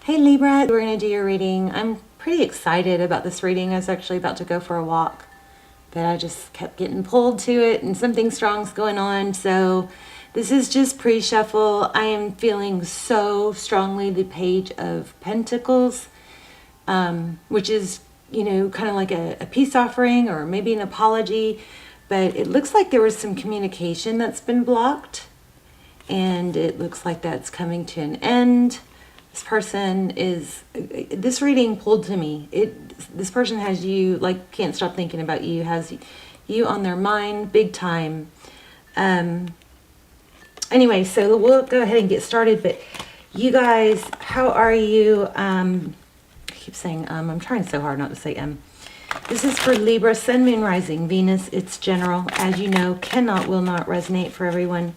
Hey Libra, we're going to do your reading. I'm pretty excited about this reading. I was actually about to go for a walk, but I just kept getting pulled to it and something strong's going on. So this is just pre-shuffle. I am feeling so strongly the Page of Pentacles, which is, kind of like a peace offering or maybe an apology. But it looks like there was some communication that's been blocked. And it looks like that's coming to an end. This reading pulled to me. This person has you, like, can't stop thinking about you, has you on their mind big time. Anyway, so we'll go ahead and get started. But you guys, how are you? I keep saying I'm trying so hard not to say This is for Libra, Sun, Moon, Rising, Venus. It's general. As you know, will not resonate for everyone.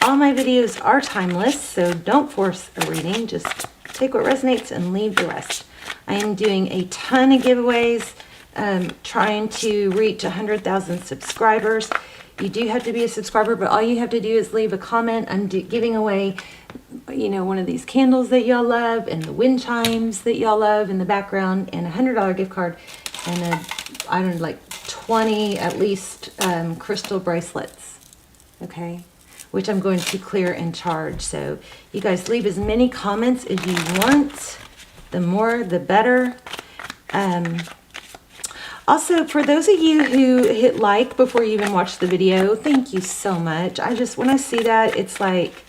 All my videos are timeless, so don't force a reading. Just take what resonates and leave the rest. I am doing a ton of giveaways, trying to reach 100,000 subscribers. You do have to be a subscriber, but all you have to do is leave a comment. I'm giving away, one of these candles that y'all love, and the wind chimes that y'all love in the background, and a $100 gift card, and 20 at least crystal bracelets. Okay. Which I'm going to clear and charge. So you guys leave as many comments as you want. The more, the better. Also, for those of you who hit like before you even watch the video, thank you so much. When I see that, it's like,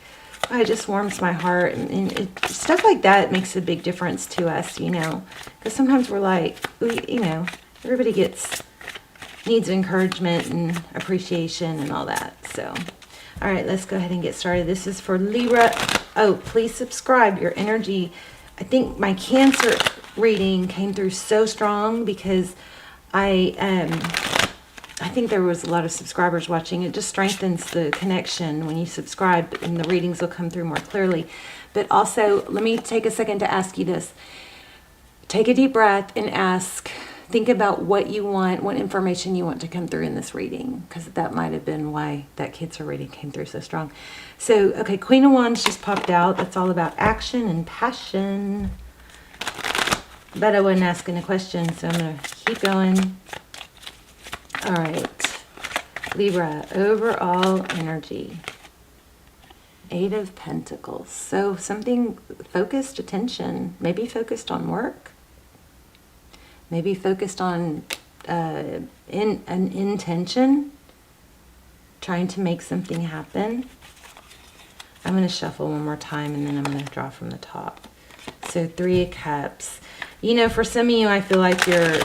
it just warms my heart. And stuff like that makes a big difference to us, Because sometimes we're like, everybody needs encouragement and appreciation and all that. So... all right, let's go ahead and get started. This is for Libra. Oh, please subscribe. Your energy. I think my Cancer reading came through so strong because I think there was a lot of subscribers watching. It just strengthens the connection when you subscribe, and the readings will come through more clearly. But also, let me take a second to ask you this. Take a deep breath and think about what you want, what information you want to come through in this reading, because that might have been why that Cancer reading came through so strong. So, okay, Queen of Wands just popped out. That's all about action and passion. But I wasn't asking a question, so I'm going to keep going. All right. Libra, overall energy. 8 of Pentacles. So something focused, attention, maybe focused on work. Maybe focused on an intention, trying to make something happen. I'm going to shuffle one more time, and then I'm going to draw from the top. So 3 of Cups. For some of you, I feel like you're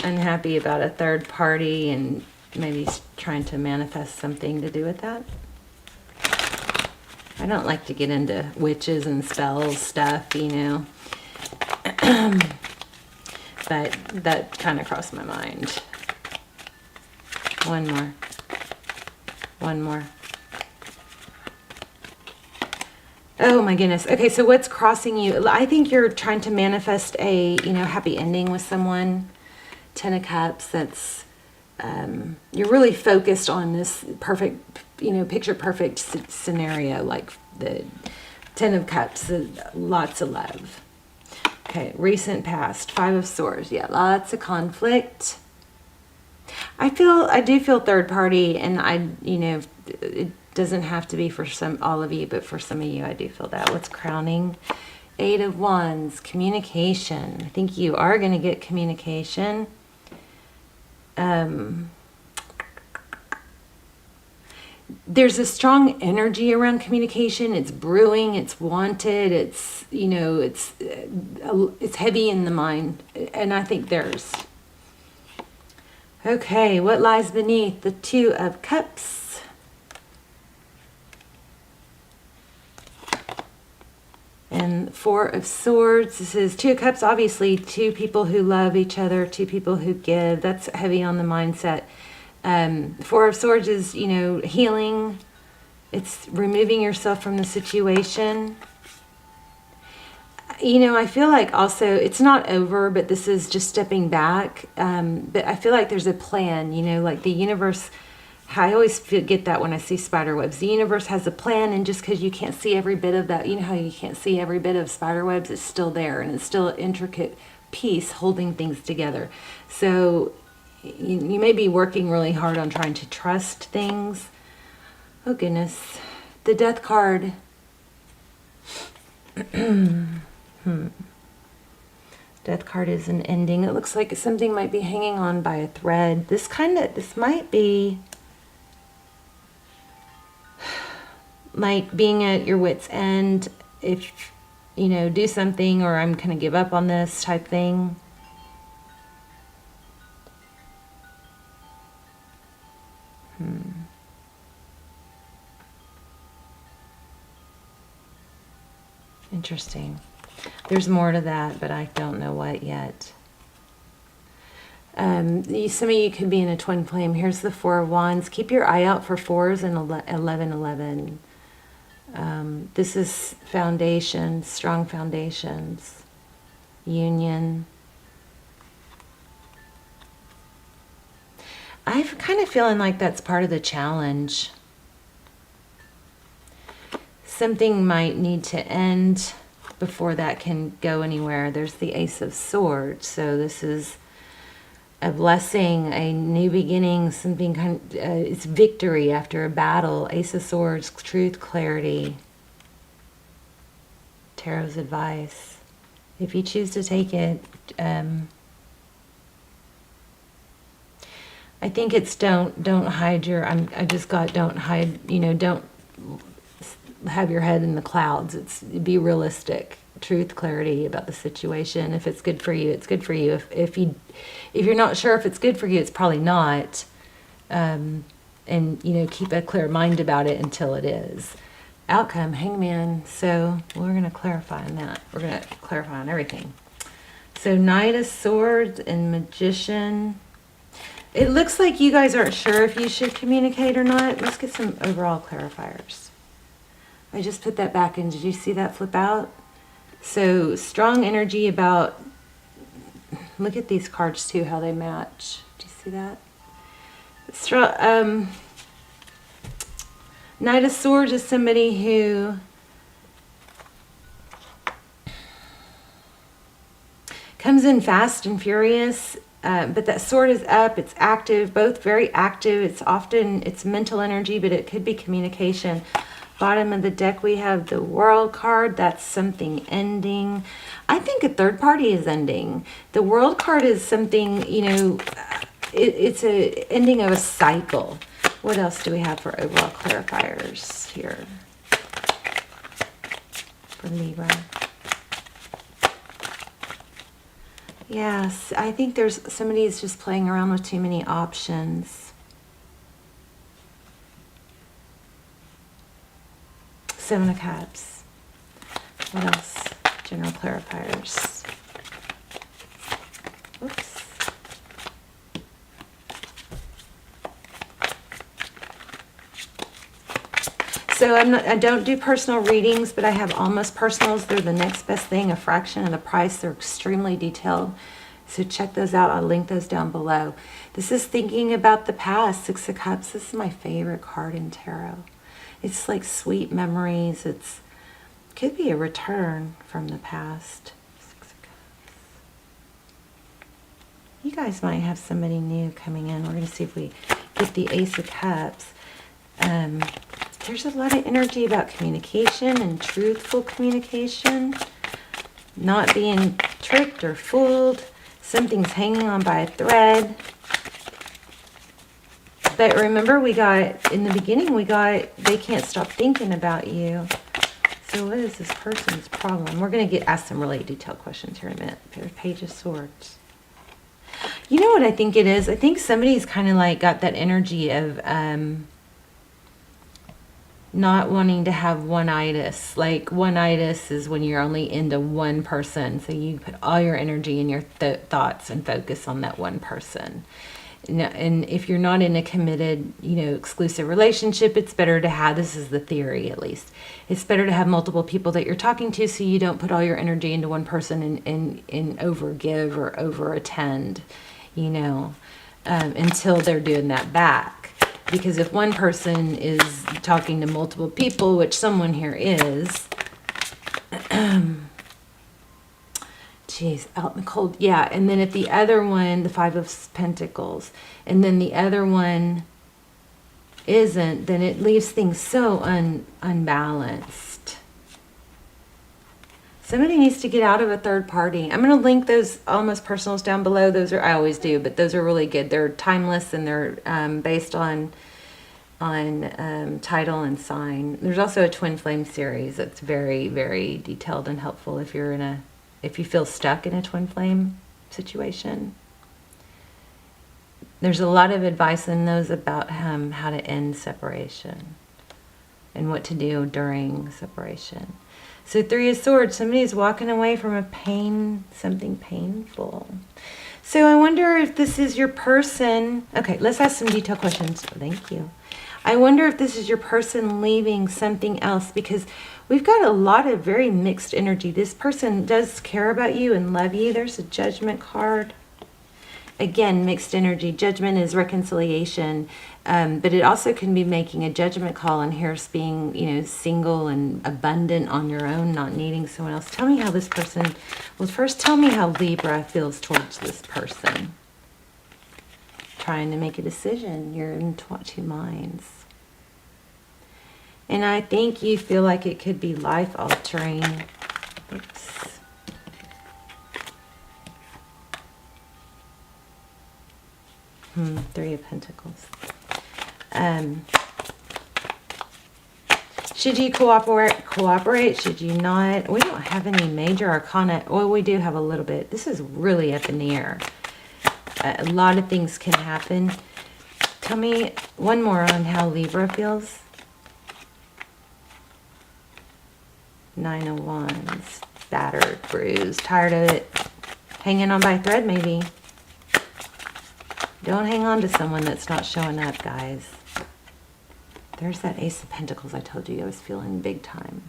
unhappy about a third party and maybe trying to manifest something to do with that. I don't like to get into witches and spells stuff, but that kind of crossed my mind. One more. Oh my goodness. Okay, so what's crossing you? I think you're trying to manifest a, happy ending with someone. 10 of Cups, that's, you're really focused on this perfect, picture perfect scenario, like the 10 of Cups, lots of love. Okay, recent past, 5 of Swords. Yeah, lots of conflict. I do feel third party, and it doesn't have to be for all of you, but for some of you, I do feel that. What's crowning? 8 of Wands, communication. I think you are going to get communication. There's a strong energy around communication. It's brewing, it's wanted, it's heavy in the mind, and I think there's. Okay, what lies beneath the 2 of Cups? And 4 of Swords. This is 2 of Cups, obviously 2 people who love each other, 2 people who give. That's heavy on the mindset. 4 of Swords is, healing. It's removing yourself from the situation. I feel like also it's not over, but this is just stepping back. But I feel like there's a plan, like the universe I always get that when I see spider webs. The universe has a plan, and just because you can't see every bit of that, you know how you can't see every bit of spider webs, it's still there, and it's still an intricate piece holding things together. So you may be working really hard on trying to trust things. Oh goodness. The Death card. Death card is an ending. It looks like something might be hanging on by a thread. This might be like being at your wit's end. If, you know, do something, or I'm going to give up on this type thing. Interesting. There's more to that, but I don't know what yet. Some of you could be in a twin flame. Here's the Four of Wands. Keep your eye out for 4s and 1111. This is foundation, strong foundations, union. I'm kind of feeling like that's part of the challenge. Something might need to end before that can go anywhere. There's the Ace of Swords. So this is a blessing, a new beginning, something kind of, it's victory after a battle. Ace of Swords, truth, clarity. Tarot's advice. If you choose to take it, I think it's don't hide your, I just got don't hide, you know, don't have your head in the clouds. It's be realistic, truth, clarity about the situation. If it's good for you, it's good for you. If you're not sure if it's good for you, it's probably not. And you know, keep a clear mind about it until it is. Outcome, Hangman. So we're going to clarify on that. We're going to clarify on everything. So Knight of Swords and Magician. It looks like you guys aren't sure if you should communicate or not. Let's get some overall clarifiers. I just put that back in. Did you see that flip out? So strong energy about, look at these cards too, how they match. Do you see that? Strong, Knight of Swords is somebody who comes in fast and furious, but that sword is up, it's active, both very active. It's often, it's mental energy, but it could be communication. Bottom of the deck, we have the World card. That's something ending. I think a third party is ending. The World card is something, you know, it's a ending of a cycle. What else do we have for overall clarifiers here for Libra? Yes, I think there's somebody is just playing around with too many options. Seven of Cups. What else? General clarifiers. Oops. So I don't do personal readings, but I have almost personals. They're the next best thing, a fraction of the price. They're extremely detailed. So check those out. I'll link those down below. This is thinking about the past. Six of Cups. This is my favorite card in tarot. It's like sweet memories. It's could be a return from the past. Six of Cups. You guys might have somebody new coming in. We're going to see if we get the Ace of Cups. There's a lot of energy about communication and truthful communication. Not being tricked or fooled. Something's hanging on by a thread. But remember, we got, in the beginning, we got, they can't stop thinking about you. So what is this person's problem? We're going to ask some really detailed questions here in a minute. There's Page of Swords. You know what I think it is? I think somebody's kind of like got that energy of not wanting to have one-itis. Like one-itis is when you're only into one person. So you put all your energy and your thoughts and focus on that one person. And if you're not in a committed, you know, exclusive relationship, it's better to have, this is the theory at least, it's better to have multiple people that you're talking to so you don't put all your energy into one person and overgive or over attend, you know, until they're doing that back. Because if one person is talking to multiple people, which someone here is, geez, out in the cold. Yeah, and then if the other one, the Five of Pentacles, and then the other one isn't, then it leaves things so unbalanced. Somebody needs to get out of a third party. I'm going to link those almost personals down below. Those are, I always do, but those are really good. They're timeless, and they're based on title and sign. There's also a twin flame series that's very, very detailed and helpful if you're if you feel stuck in a twin flame situation. There's a lot of advice in those about how to end separation and what to do during separation. So Three of Swords, somebody's walking away from something painful. So I wonder if this is your person. Okay, let's ask some detailed questions. Thank you. I wonder if this is your person leaving something else, because we've got a lot of very mixed energy. This person does care about you and love you. There's a Judgment card. Again, mixed energy. Judgment is reconciliation, but it also can be making a judgment call, and here's being, single and abundant on your own, not needing someone else. Tell me how this person, well, first tell me how Libra feels towards this person. Trying to make a decision. You're in two minds. And I think you feel like it could be life-altering. Oops. Three of Pentacles. Should you cooperate? Should you not? We don't have any major arcana. Well, we do have a little bit. This is really up in the air. A lot of things can happen. Tell me one more on how Libra feels. Nine of Wands. Battered, bruised, tired of it. Hanging on by a thread, maybe. Don't hang on to someone that's not showing up, guys. There's that Ace of Pentacles I told you I was feeling big time.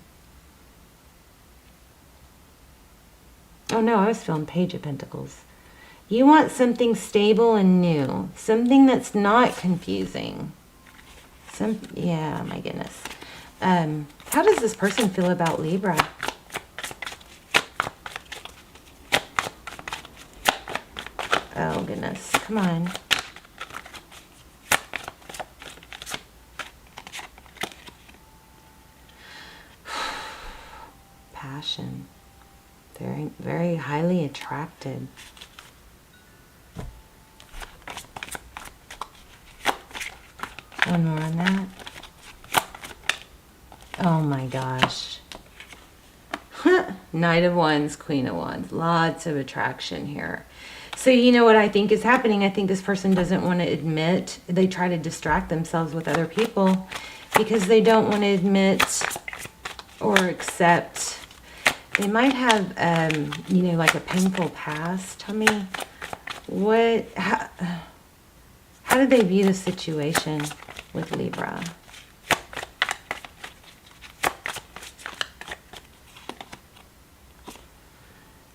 Oh no, I was feeling Page of Pentacles. You want something stable and new. Something that's not confusing. Yeah, my goodness. How does this person feel about Libra? Oh, goodness. Come on. Passion. Very, very highly attracted. One more on that. Oh my gosh. Knight of Wands, Queen of Wands. Lots of attraction here. So you know what I think is happening? I think this person doesn't want to admit. They try to distract themselves with other people because they don't want to admit or accept. They might have, like a painful past. Tell me, how did they view the situation with Libra?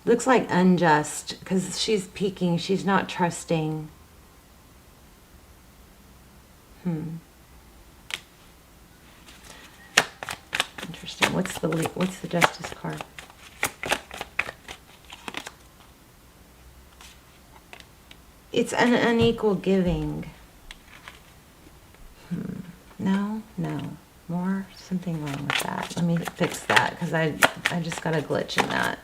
Looks like unjust, because she's peeking. She's not trusting. Interesting. What's the Justice card? It's an unequal giving. No. More something wrong with that. Let me fix that, because I just got a glitch in that.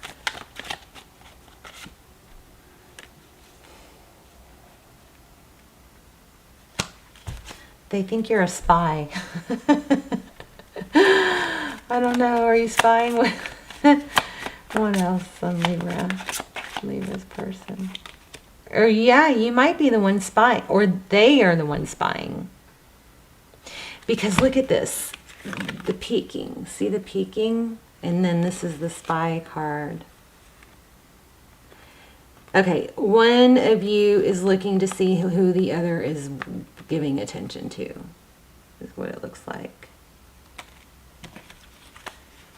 They think you're a spy. I don't know. Are you spying with what else on Libra's person? Or yeah, you might be the one spying, or they are the one spying. Because look at this, the peeking. See the peeking? And then this is the spy card. Okay, one of you is looking to see who the other is giving attention to, is what it looks like.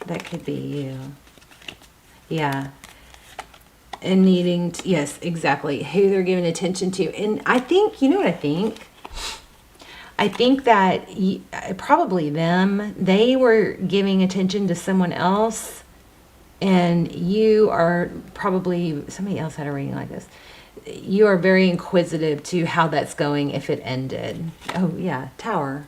That could be you. Yeah. And needing to, yes, exactly, who they're giving attention to. And I think, you know what I think? I think that probably they were giving attention to someone else, and you are probably, somebody else had a reading like this. You are very inquisitive to how that's going if it ended. Oh, yeah, Tower.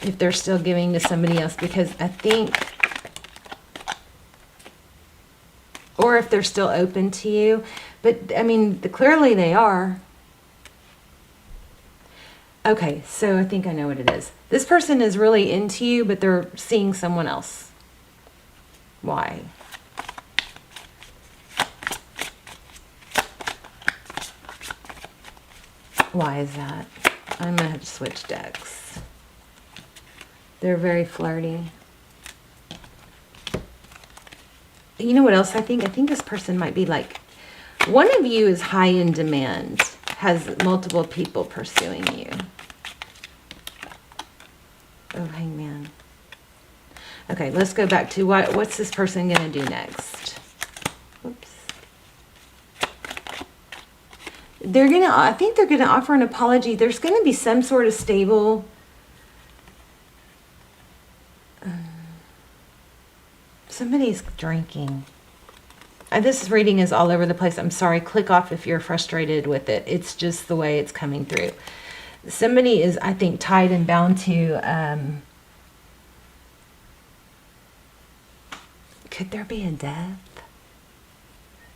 If they're still giving to somebody else, because I think, or if they're still open to you. But, I mean, clearly they are. Okay, so I think I know what it is. This person is really into you, but they're seeing someone else. Why? Why is that? I'm going to have to switch decks. They're very flirty. You know what else I think? I think this person might be like, one of you is high in demand, has multiple people pursuing you. Oh, Hangman. Okay, let's go back to what's this person going to do next? Oops. I think they're going to offer an apology. There's going to be some sort of stable... somebody's drinking. This reading is all over the place. I'm sorry. Click off if you're frustrated with it. It's just the way it's coming through. Somebody is, I think, tied and bound to... could there be a death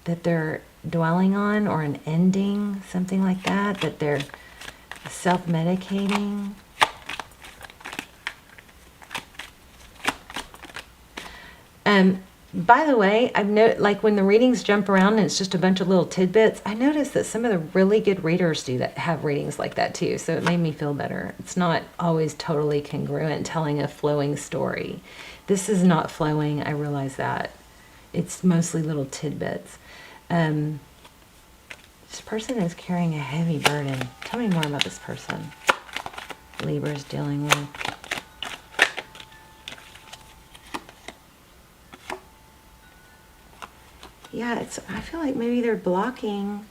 that they're dwelling on, or an ending, something like that, that they're self-medicating? By the way, I've noticed, like when the readings jump around and it's just a bunch of little tidbits, I noticed that some of the really good readers have readings like that too. So it made me feel better. It's not always totally congruent telling a flowing story. This is not flowing. I realize that. It's mostly little tidbits. This person is carrying a heavy burden. Tell me more about this person Libra is dealing with. Yeah, I feel like maybe they're blocking.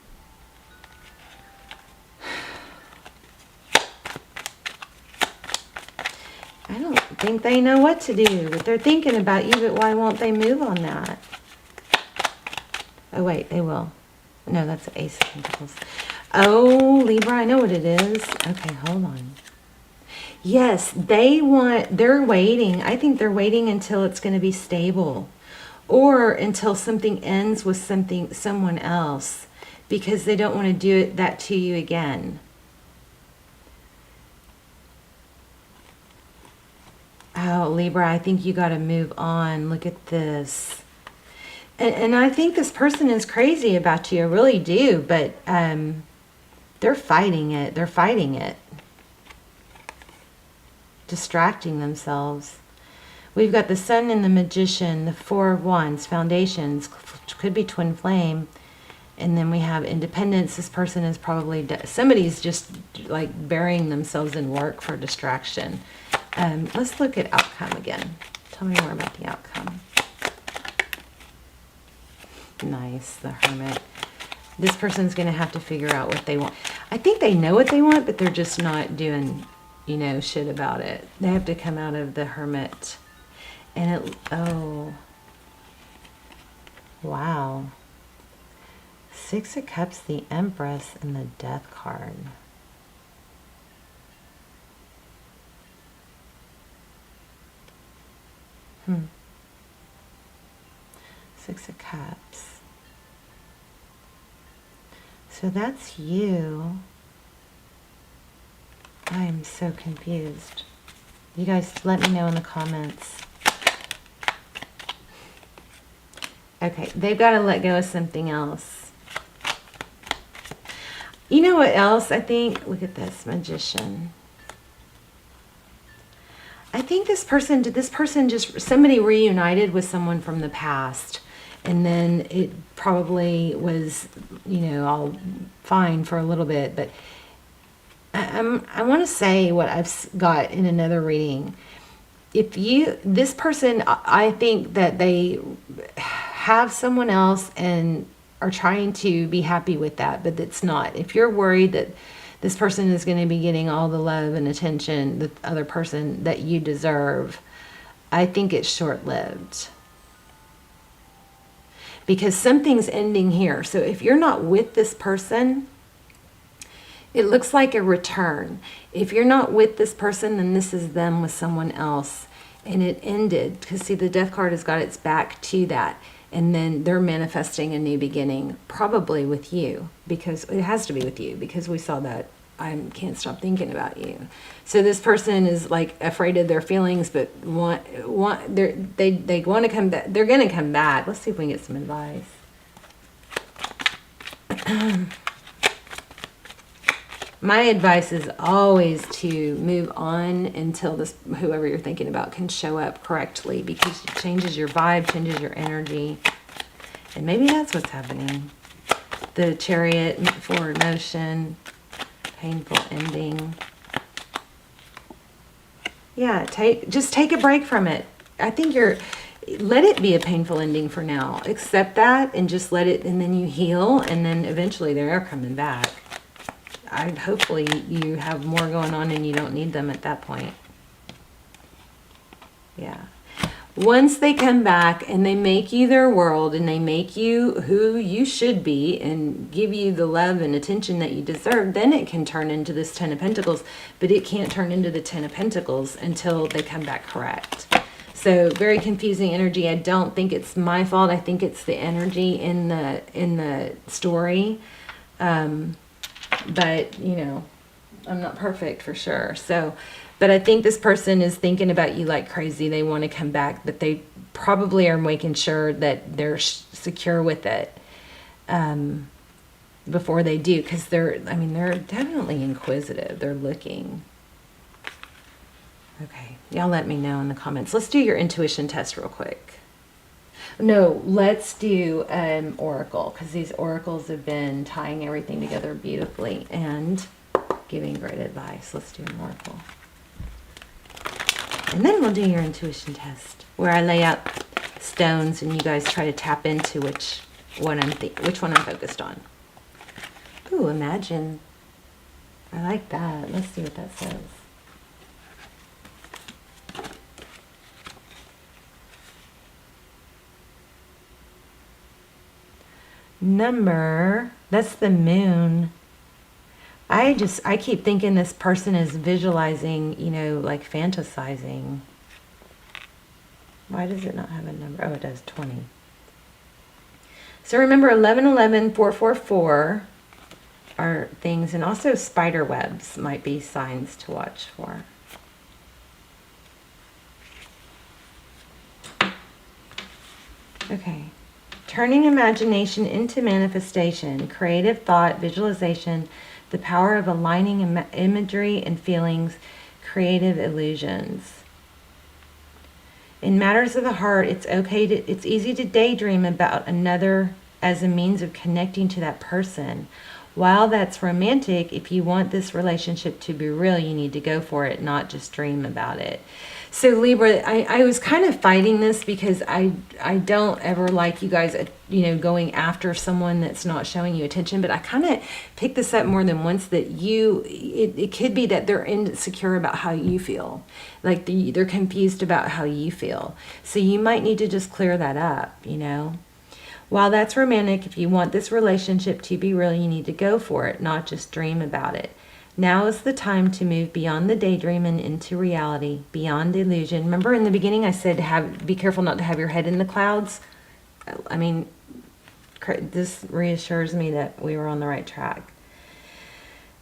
I don't think they know what to do, but they're thinking about you, but why won't they move on that? Oh, wait, they will. No, that's the Ace of Pentacles. Oh, Libra, I know what it is. Okay, hold on. Yes, they're waiting. I think they're waiting until it's going to be stable. Or until something ends with someone else, because they don't want to do that to you again. Oh, Libra, I think you got to move on. Look at this. And I think this person is crazy about you. I really do. But they're fighting it. They're fighting it. Distracting themselves. We've got the Sun and the Magician, the Four of Wands, Foundations, could be Twin Flame. And then we have Independence. This person is probably, somebody's just like burying themselves in work for distraction. Let's look at outcome again. Tell me more about the outcome. Nice, the Hermit. This person's going to have to figure out what they want. I think they know what they want, but they're just not doing, shit about it. They have to come out of the Hermit. And oh, wow. Six of Cups, the Empress, and the Death card. Six of Cups. So that's you. I'm so confused. You guys let me know in the comments. Okay, they've got to let go of something else. You know what else I think? Look at this, Magician. I think somebody reunited with someone from the past. And then it probably was, all fine for a little bit. But I want to say what I've got in another reading. This person, I think that they have someone else, and are trying to be happy with that, but it's not. If you're worried that this person is going to be getting all the love and attention, the other person, that you deserve, I think it's short-lived. Because something's ending here. So if you're not with this person, it looks like a return. If you're not with this person, then this is them with someone else. And it ended. Because see, the Death card has got its back to that. And then they're manifesting a new beginning, probably with you. Because it has to be with you. Because we saw that I can't stop thinking about you. So this person is like afraid of their feelings, but they want to come back. They're going to come back. Let's see if we can get some advice. My advice is always to move on until this, whoever you're thinking about, can show up correctly, because it changes your vibe, changes your energy. And maybe that's what's happening. The Chariot, forward motion, painful ending. Yeah, just take a break from it. I think let it be a painful ending for now. Accept that and just let it, and then you heal, and then eventually they are coming back. Hopefully you have more going on and you don't need them at that point. Yeah. Once they come back and they make you their world, and they make you who you should be and give you the love and attention that you deserve, then it can turn into this Ten of Pentacles. But it can't turn into the Ten of Pentacles until they come back correct. So very confusing energy. I don't think it's my fault. I think it's the energy in the story. But, you know, I'm not perfect for sure. So, but I think this person is thinking about you like crazy. They want to come back, but they probably are making sure that they're secure with it before they do. Because they're definitely inquisitive. They're looking. Okay. Y'all let me know in the comments. Let's do your intuition test real quick. No, let's do oracle, because these oracles have been tying everything together beautifully and giving great advice. Let's do an oracle. And then we'll do your intuition test, where I lay out stones and you guys try to tap into which one I'm focused on. Ooh, imagine. I like that. Let's see what that says. Number, that's the moon. I keep thinking this person is visualizing, you know, like fantasizing. Why does it not have a number? Oh, it does, 20. So remember, 1111, 444 are things, and also spider webs might be signs to watch for. Okay. Turning imagination into manifestation, creative thought, visualization, the power of aligning imagery and feelings, creative illusions. In matters of the heart, it's easy to daydream about another as a means of connecting to that person. While that's romantic, if you want this relationship to be real, you need to go for it, not just dream about it. So Libra, I was kind of fighting this, because I don't ever like you guys, you know, going after someone that's not showing you attention. But I kind of picked this up more than once, that it could be that they're insecure about how you feel. Like they're confused about how you feel. So you might need to just clear that up, you know. While that's romantic, if you want this relationship to be real, you need to go for it, not just dream about it. Now is the time to move beyond the daydream and into reality, beyond illusion. Remember in the beginning I said be careful not to have your head in the clouds? I mean, this reassures me that we were on the right track.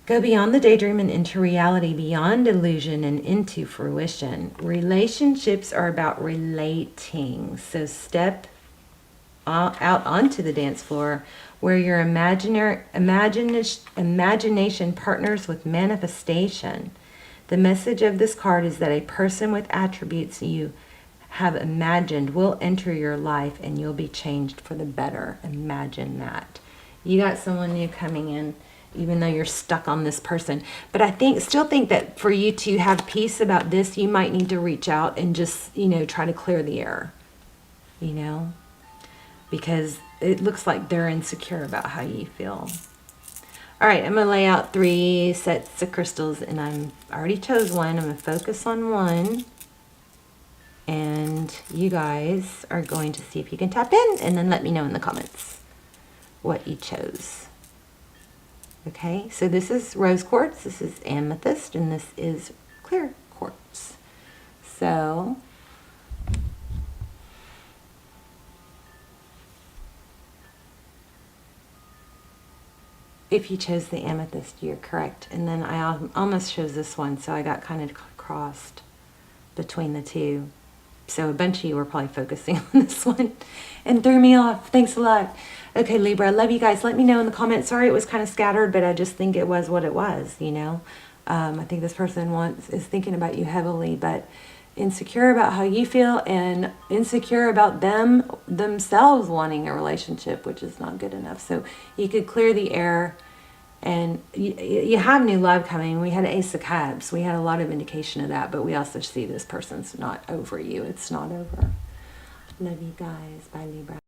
Go beyond the daydream and into reality, beyond illusion and into fruition. Relationships are about relating. So step out onto the dance floor, where your imagination partners with manifestation. The message of this card is that a person with attributes you have imagined will enter your life, and you'll be changed for the better. Imagine that. You got someone new coming in, even though you're stuck on this person. But I still think that for you to have peace about this, you might need to reach out and just, you know, try to clear the air, you know, because it looks like they're insecure about how you feel. All right, I'm going to lay out 3 sets of crystals, and I already chose one. I'm going to focus on one. And you guys are going to see if you can tap in, and then let me know in the comments what you chose. Okay, so this is rose quartz, this is amethyst, and this is clear quartz. So if you chose the amethyst, you're correct. And then I almost chose this one, so I got kind of crossed between the two. So a bunch of you were probably focusing on this one and threw me off. Thanks a lot. Okay, Libra, I love you guys. Let me know in the comments. Sorry it was kind of scattered, but I just think it was what it was, you know. I think this person is thinking about you heavily, but insecure about how you feel and insecure about themselves wanting a relationship, which is not good enough. So you could clear the air, and you have new love coming. We had Ace of Cups. We had a lot of indication of that, but we also see this person's not over you. It's not over. Love you guys. Bye, Libra.